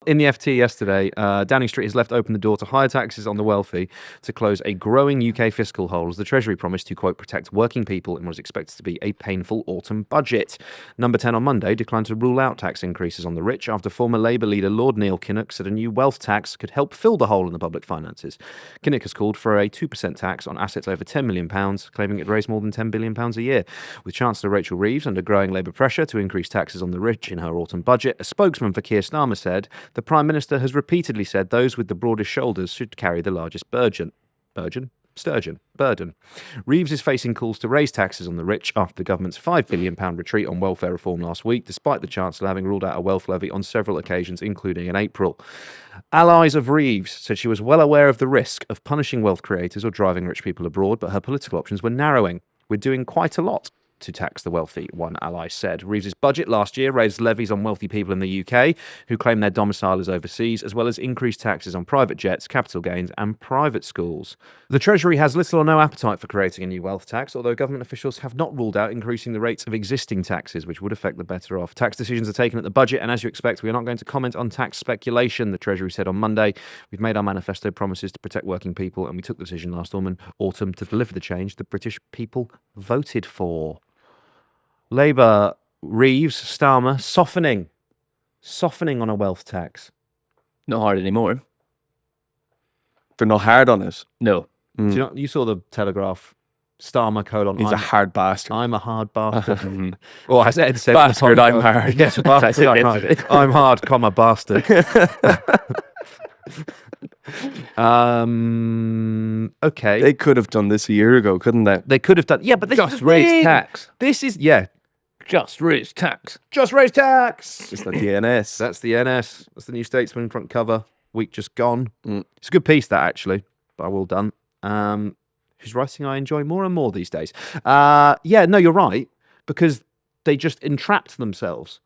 In the FT yesterday, Downing Street has left open the door to higher taxes on the wealthy to close a growing UK fiscal hole as the Treasury promised to, quote, protect working people in what is expected to be a painful autumn budget. Number 10 on Monday declined to rule out tax increases on the rich after former Labour leader Lord Neil Kinnock said a new wealth tax could help fill the hole in the public finances. Kinnock has called for a 2% tax on assets over £10 million, claiming it'd raise more than £10 billion a year. With Chancellor Rachel Reeves under growing Labour pressure to increase taxes on the rich in her autumn budget, a spokesman for Keir Starmer said the Prime Minister has repeatedly said those with the broadest shoulders should carry the largest burden. Reeves is facing calls to raise taxes on the rich after the government's £5 billion retreat on welfare reform last week, despite the Chancellor having ruled out a wealth levy on several occasions, including in April. Allies of Reeves said she was well aware of the risk of punishing wealth creators or driving rich people abroad, but her political options were narrowing. We're doing quite a lot to tax the wealthy, one ally said. Reeves's budget last year raised levies on wealthy people in the UK who claim their domicile is overseas, as well as increased taxes on private jets, capital gains and private schools. The Treasury has little or no appetite for creating a new wealth tax, although government officials have not ruled out increasing the rates of existing taxes, which would affect the better off. Tax decisions are taken at the budget, and as you expect, we are not going to comment on tax speculation, the Treasury said on Monday. We've made our manifesto promises to protect working people, and we took the decision last autumn to deliver the change the British people voted for. Labour, Reeves, Starmer, softening on a wealth tax. Not hard anymore. They're not hard on it. No. Do you know, you saw the Telegraph, Starmer : He's a hard bastard. I'm a hard bastard. Well, as Ed said, Bastard, I'm hard. Yes, bastard, I'm hard. I'm hard, comma, bastard. Okay. They could have done this a year ago, couldn't they? They could have done, yeah, but this Just is the raise thing. tax. This is, yeah. Just raise tax. Just raise tax. It's like the NS. That's the NS. That's the New Statesman front cover. Week just gone. It's a good piece, that, actually, by Will Dunn. Whose writing I enjoy more and more these days. Yeah, no, you're right, because they just entrapped themselves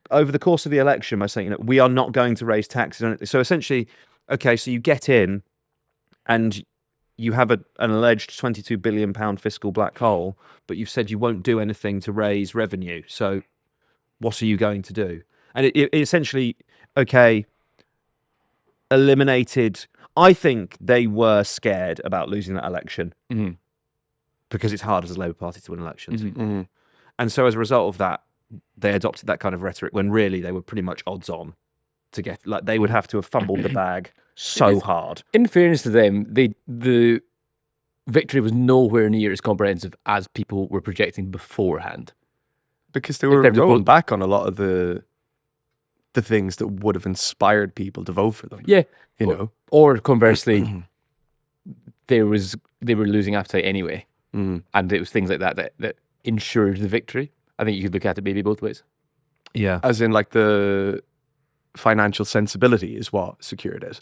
over the course of the election by saying, we are not going to raise taxes. So essentially, okay, so you get in and you have an alleged £22 billion fiscal black hole, but you've said you won't do anything to raise revenue. So what are you going to do? And it essentially, okay, eliminated. I think they were scared about losing that election because it's hard as a Labour Party to win elections. And so as a result of that, they adopted that kind of rhetoric when really they were pretty much odds on to get, like, they would have to have fumbled the bag so hard. In fairness to them, the victory was nowhere near as comprehensive as people were projecting beforehand. Because they were going back on a lot of the things that would have inspired people to vote for them. Yeah. You know? Or conversely, they were losing appetite anyway. And it was things like that ensured the victory. I think you could look at it maybe both ways. Yeah. As in, like, the financial sensibility is what secured it.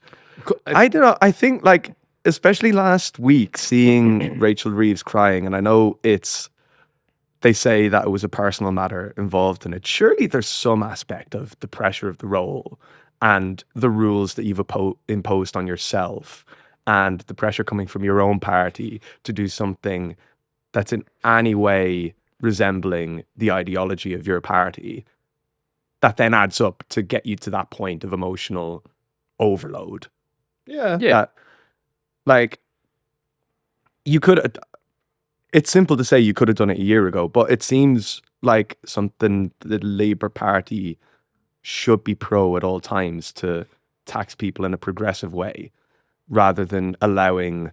I don't know. I think, like, especially last week, seeing Rachel Reeves crying, and I know they say that it was a personal matter involved in it. Surely there's some aspect of the pressure of the role and the rules that you've imposed on yourself and the pressure coming from your own party to do something that's in any way resembling the ideology of your party, that then adds up to get you to that point of emotional overload. Yeah. That, like, you could, it's simple to say you could have done it a year ago, but it seems like something the Labour Party should be pro at all times, to tax people in a progressive way rather than allowing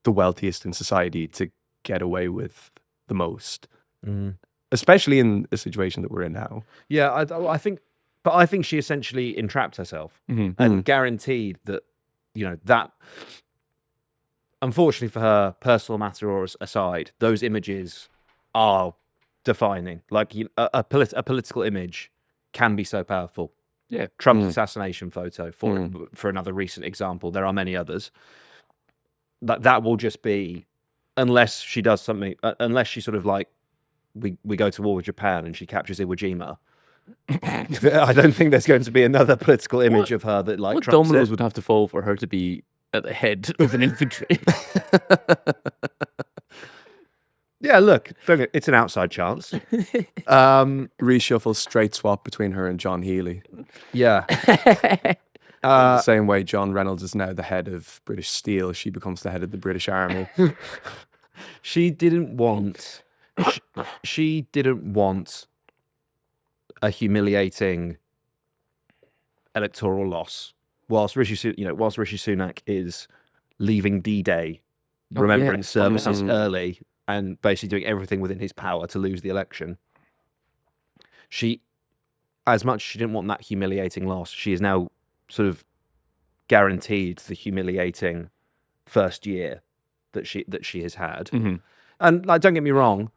the wealthiest in society to get away with the most. Especially in the situation that we're in now. Yeah, I think she essentially entrapped herself and guaranteed that, that, unfortunately for her, personal matter or aside, those images are defining. Like, a political image can be so powerful. Yeah, Trump's assassination photo, for another recent example. There are many others. That will just be, unless she does something, unless she sort of, like, we go to war with Japan and she captures Iwo Jima. I don't think there's going to be another political image of her that, like, what Trump dominoes said. would have to fall for her to be at the head of an infantry? Yeah, look, it's an outside chance. Reshuffle, straight swap between her and John Healey. Yeah. The same way John Reynolds is now the head of British Steel, she becomes the head of the British Army. She didn't want. She didn't want a humiliating electoral loss. Whilst Rishi Sunak is leaving D-Day remembrance services early and basically doing everything within his power to lose the election. She, as much as she didn't want that humiliating loss, she is now sort of guaranteed the humiliating first year that she has had. And like, don't get me wrong,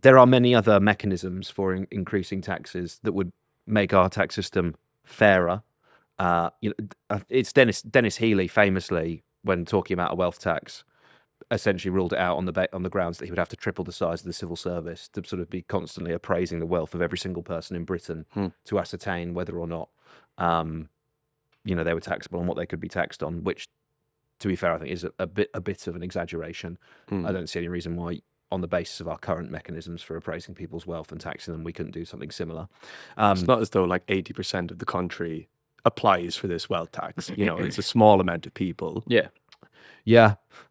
there are many other mechanisms for increasing taxes that would make our tax system fairer. It's Dennis Healey famously, when talking about a wealth tax, essentially ruled it out on the grounds that he would have to triple the size of the civil service to sort of be constantly appraising the wealth of every single person in Britain to ascertain whether or not they were taxable and what they could be taxed on, which, to be fair, I think is a bit of an exaggeration. I don't see any reason why, on the basis of our current mechanisms for appraising people's wealth and taxing them, we couldn't do something similar. It's not as though like 80% of the country applies for this wealth tax. It's a small amount of people. Yeah.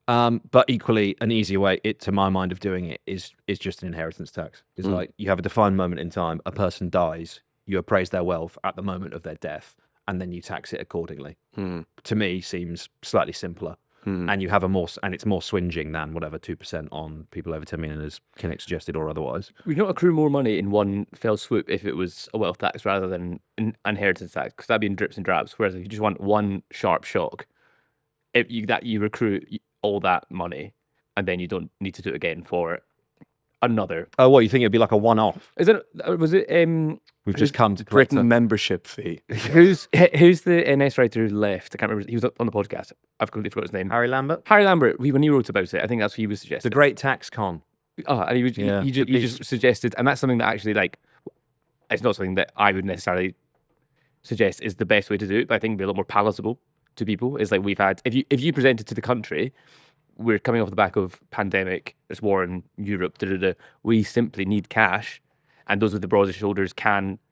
But equally, an easier way, to my mind, of doing it is just an inheritance tax. It's like you have a defined moment in time, a person dies, you appraise their wealth at the moment of their death, and then you tax it accordingly. To me, seems slightly simpler. And you have and it's more swinging than whatever 2% on people over 10 million, as Kinnock suggested, or otherwise. We don't accrue more money in one fell swoop if it was a wealth tax rather than an inheritance tax, because that'd be in drips and drabs. Whereas if you just want one sharp shock, you recruit all that money, and then you don't need to do it again for another. Oh, what, you think it'd be like a one-off? Was it? We've just come to Britain membership fee. Who's the NS writer who left? I can't remember. He was on the podcast. I've completely forgot his name. Harry Lambert. Harry Lambert. When he wrote about it, I think that's what he was suggesting. The Great Tax Con. Oh, and he just suggested, and that's something that actually, like, it's not something that I would necessarily suggest is the best way to do it, but I think it'd be a lot more palatable to people. Is like, we've had, if you present it to the country, we're coming off the back of pandemic, there's war in Europe, we simply need cash, and those with the broadest shoulders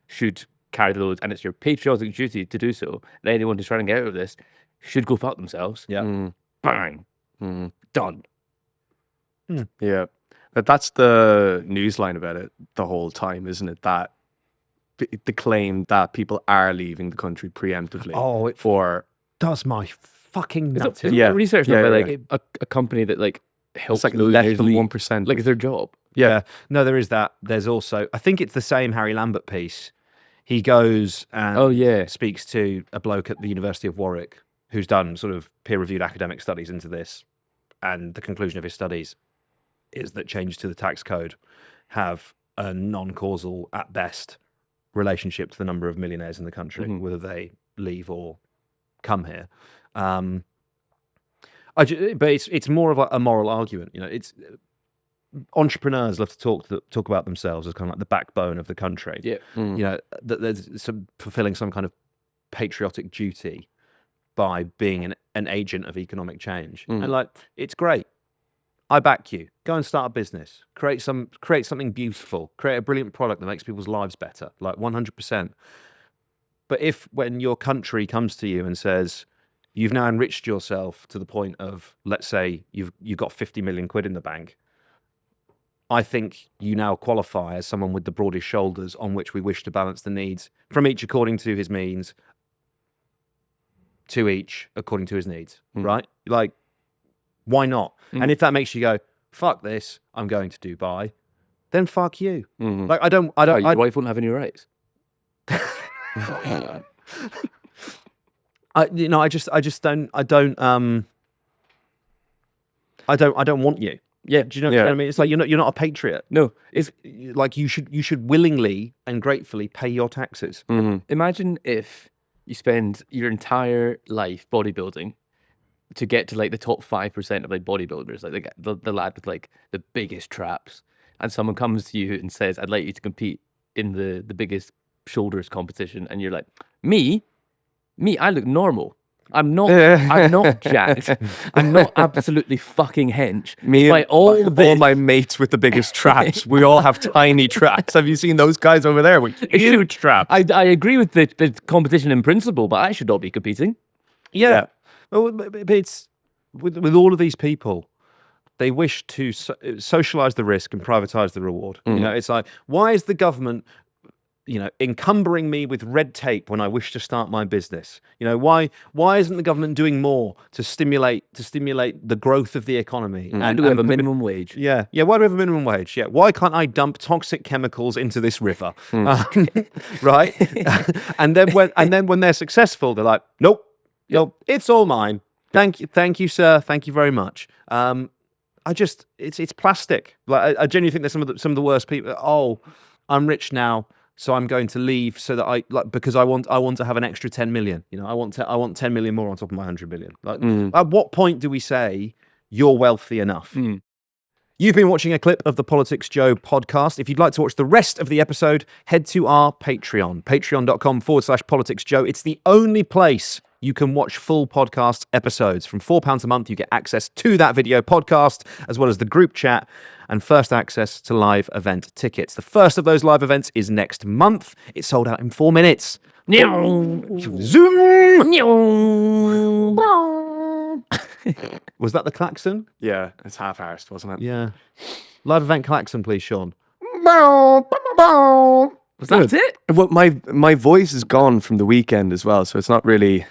should carry the load, and it's your patriotic duty to do so. And anyone who's trying to get out of this should go fuck themselves. Yeah. Bang. Done. Yeah. But that's the newsline about it the whole time, isn't it? That the claim that people are leaving the country preemptively. Oh, it does my fucking nuts. Research by like a company that like helps like less than 1%. Like, it's their job. Yeah. No, there is that. There's also, I think it's the same Harry Lambert piece. He goes and speaks to a bloke at the University of Warwick who's done sort of peer-reviewed academic studies into this. And the conclusion of his studies is that changes to the tax code have a non-causal, at best, relationship to the number of millionaires in the country, whether they leave or come here. But it's more of a moral argument. It's entrepreneurs love to talk about themselves as kind of like the backbone of the country. Yeah. That there's fulfilling some kind of patriotic duty by being an agent of economic change. And like, it's great. I back you. Go and start a business. Create something beautiful. Create a brilliant product that makes people's lives better. Like 100%. But when your country comes to you and says, you've now enriched yourself to the point of, let's say, you've got 50 million quid in the bank, I think you now qualify as someone with the broadest shoulders on which we wish to balance the needs from each according to his means, to each according to his needs, right? Like, why not? And if that makes you go, fuck this, I'm going to Dubai, then fuck you. Like, your wife wouldn't have any rights. I don't want you. Yeah. Do you know what I mean? It's like you're not a patriot. No. It's like you should willingly and gratefully pay your taxes. Imagine if you spend your entire life bodybuilding to get to like the top 5% of like bodybuilders, like the lad with like the biggest traps, and someone comes to you and says, I'd like you to compete in the biggest shoulders competition, and you're like, me, I look normal. I'm not jacked. I'm not absolutely fucking hench. Me Despite and all my mates with the biggest traps. We all have tiny traps. Have you seen those guys over there with huge traps? I agree with the competition in principle, but I should not be competing. Yeah. Well, but it's with all of these people, they wish to socialize the risk and privatize the reward. You know, it's like, why is the government, encumbering me with red tape when I wish to start my business? Why isn't the government doing more to stimulate the growth of the economy? And do we have a minimum wage? Yeah. Why do we have a minimum wage? Yeah. Why can't I dump toxic chemicals into this river? Right. and then when they're successful, they're like, nope, it's all mine. Thank you, sir. Thank you very much. It's plastic. Like I genuinely think there's some of the worst people. Oh, I'm rich now, so I'm going to leave so that because I want to have an extra 10 million. I want 10 million more on top of my 100 million. At what point do we say you're wealthy enough? You've been watching a clip of the Politics Joe podcast. If you'd like to watch the rest of the episode, head to our Patreon, patreon.com/PoliticsJOE. It's the only place you can watch full podcast episodes. From £4 a month, you get access to that video podcast, as well as the group chat and first access to live event tickets. The first of those live events is next month. It's sold out in 4 minutes. Zoom! Was that the klaxon? Yeah, it's half-arsed, wasn't it? Yeah. Live event klaxon, please, Seán. Was that it? Well, my voice is gone from the weekend as well, so it's not really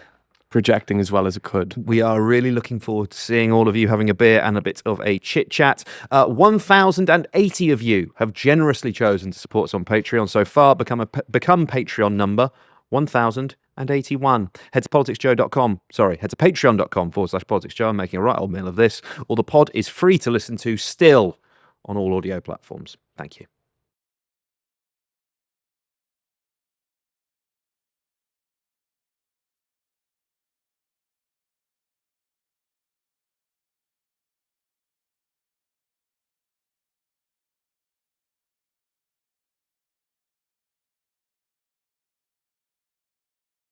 projecting as well as it could. We are really looking forward to seeing all of you having a beer and a bit of a chit-chat. 1,080 of you have generously chosen to support us on Patreon so far. Become Patreon number 1,081. Head to PoliticsJOE.com. Head to patreon.com/PoliticsJOE. I'm making a right old meal of this. Or the pod is free to listen to still on all audio platforms. Thank you.